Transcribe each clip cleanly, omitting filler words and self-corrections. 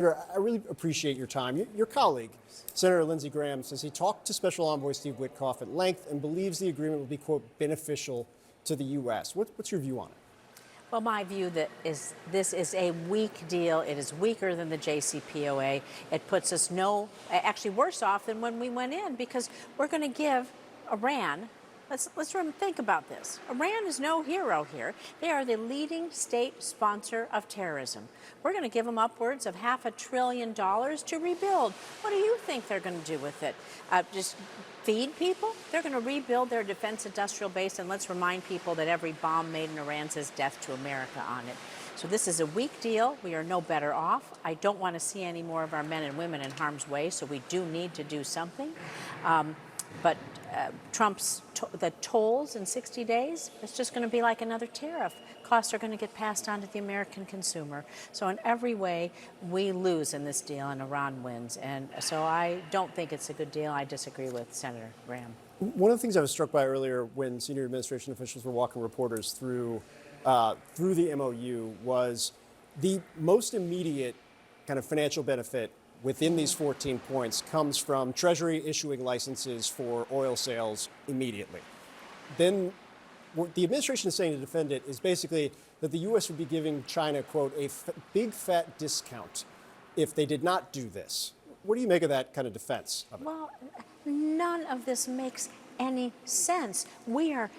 I really appreciate your time. Your colleague, Senator Lindsey Graham, says he talked to Special Envoy Steve Witkoff at length and believes the agreement will be, quote, beneficial to the U.S. What's your view on it? Well, my view is this is a weak deal. It is weaker than the JCPOA. It puts us actually worse off than when we went in, because we're going to give Iran. Let's think about this. Iran is no hero here. They are the leading state sponsor of terrorism. We're going to give them upwards of $500 billion to rebuild. What do you think they're going to do with it? Just feed people? They're going to rebuild their defense industrial base, and let's remind people that every bomb made in Iran says death to America on it. So this is a weak deal. We are no better off. I don't want to see any more of our men and women in harm's way, so we do need to do something. But Trump's the tolls in 60 days, it's just going to be like another tariff. Costs are going to get passed on to the American consumer. So in every way, we lose in this deal and Iran wins. And so I don't think it's a good deal. I disagree with Senator Graham. One of the things I was struck by earlier when senior administration officials were walking reporters through the MOU was the most immediate kind of financial benefit within these 14 points comes from Treasury issuing licenses for oil sales immediately. Then what the administration is saying to defend it is basically that the U.S. would be giving China, quote, a big fat discount if they did not do this. What do you make of that kind of defense of it? Well, none of this makes any sense. We are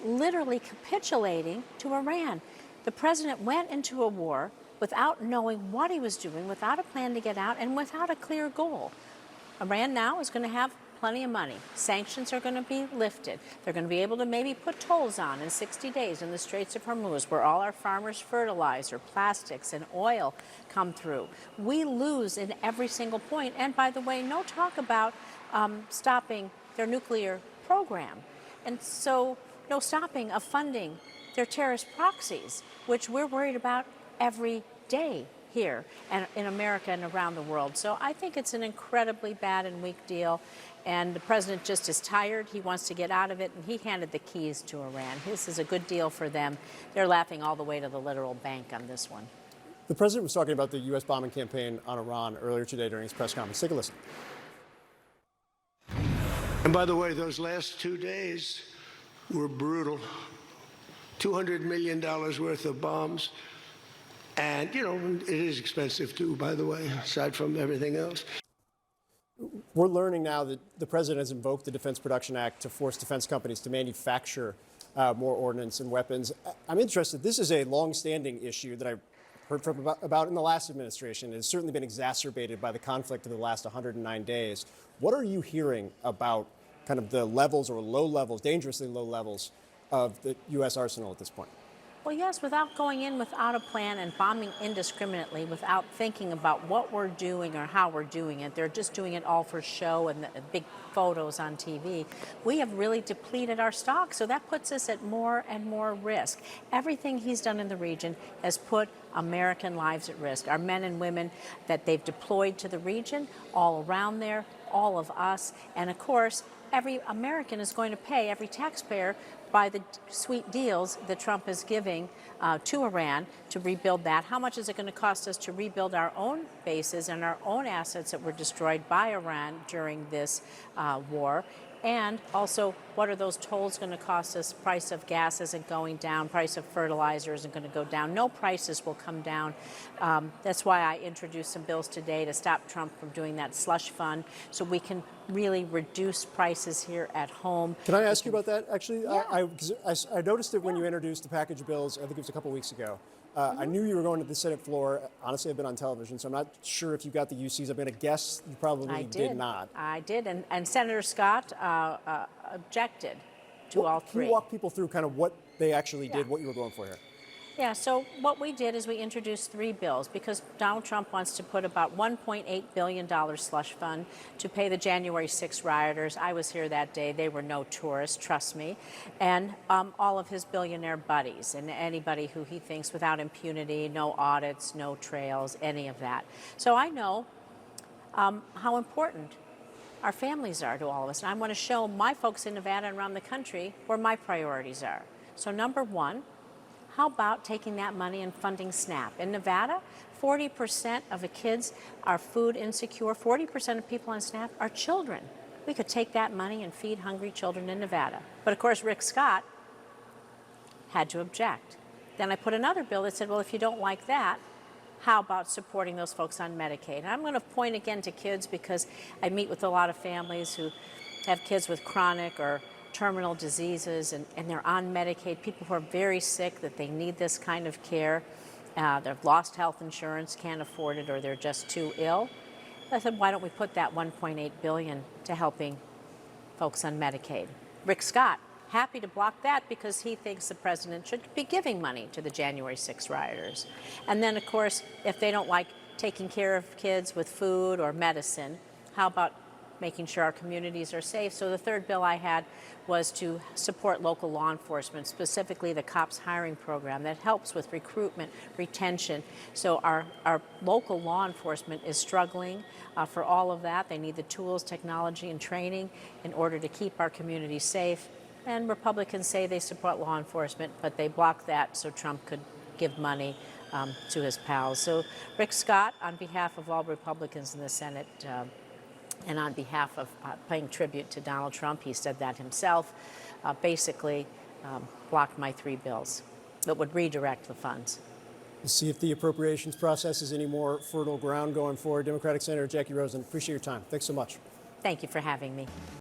literally capitulating to Iran. The president went into a war without knowing what he was doing, without a plan to get out, and without a clear goal. Iran now is going to have plenty of money. Sanctions are going to be lifted. They're going to be able to maybe put tolls on in 60 days in the Straits of Hormuz, where all our farmers' fertilizer, plastics, and oil come through. We lose in every single point. And by the way, no talk about stopping their nuclear program. And so no stopping of funding their terrorist proxies, which we're worried about every day here and in America and around the world. So I think it's an incredibly bad and weak deal. And the president just is tired. He wants to get out of it, and he handed the keys to Iran. This is a good deal for them. They're laughing all the way to the literal bank on this one. The president was talking about the U.S. bombing campaign on Iran earlier today during his press conference. Take a listen. And by the way, those last 2 days were brutal. $200 million worth of bombs. And, you know, it is expensive, too, by the way, aside from everything else. We're learning now that the president has invoked the Defense Production Act to force defense companies to manufacture more ordnance and weapons. I'm interested. This is a longstanding issue that I've heard about in the last administration. It has certainly been exacerbated by the conflict of the last 109 days. What are you hearing about kind of the levels or low levels, dangerously low levels of the U.S. arsenal at this point? Well, yes, without going in without a plan and bombing indiscriminately, without thinking about what we're doing or how we're doing it. They're just doing it all for show and the big photos on TV. We have really depleted our stock, so that puts us at more and more risk. Everything he's done in the region has put American lives at risk. Our men and women that they've deployed to the region, all around there, all of us, and of course, every American is going to pay, every taxpayer, by the sweet deals that Trump is giving to Iran to rebuild that. How much is it going to cost us to rebuild our own bases and our own assets that were destroyed by Iran during this war? And also, what are those tolls going to cost us? Price of gas isn't going down. Price of fertilizer isn't going to go down. No prices will come down. That's why I introduced some bills today to stop Trump from doing that slush fund, so we can really reduce prices here at home. Can I ask you about that, actually? Yeah. I noticed it when you introduced the package of bills, I think it was a couple weeks ago. I knew you were going to the Senate floor. Honestly, I've been on television, so I'm not sure if you got the UCs. I'm going to guess you probably did not. I did, and Senator Scott objected to all three. Can you walk people through kind of what they actually did, what you were going for here? Yeah, so what we did is we introduced 3 bills because Donald Trump wants to put about $1.8 billion slush fund to pay the January 6 rioters. I was here that day. They were no tourists, trust me. And all of his billionaire buddies and anybody who he thinks without impunity, no audits, no trails, any of that. So I know how important our families are to all of us. And I want to show my folks in Nevada and around the country where my priorities are. So number one, how about taking that money and funding SNAP? In Nevada, 40% of the kids are food insecure. 40% of people on SNAP are children. We could take that money and feed hungry children in Nevada. But of course, Rick Scott had to object. Then I put another bill that said, well, if you don't like that, how about supporting those folks on Medicaid? And I'm going to point again to kids because I meet with a lot of families who have kids with chronic or terminal diseases and they're on Medicaid, people who are very sick that they need this kind of care. They've lost health insurance, can't afford it, or they're just too ill. I said, why don't we put that $1.8 billion to helping folks on Medicaid? Rick Scott, happy to block that because he thinks the president should be giving money to the January 6 rioters. And then, of course, if they don't like taking care of kids with food or medicine, how about making sure our communities are safe? So the third bill I had was to support local law enforcement, specifically the COPS hiring program that helps with recruitment, retention. So our local law enforcement is struggling for all of that. They need the tools, technology, and training in order to keep our communities safe. And Republicans say they support law enforcement, but they blocked that so Trump could give money to his pals. So Rick Scott, on behalf of all Republicans in the Senate, and on behalf of paying tribute to Donald Trump, he said that himself, basically blocked my three bills that would redirect the funds. We'll see if the appropriations process is any more fertile ground going forward. Democratic Senator Jackie Rosen, appreciate your time. Thanks so much. Thank you for having me.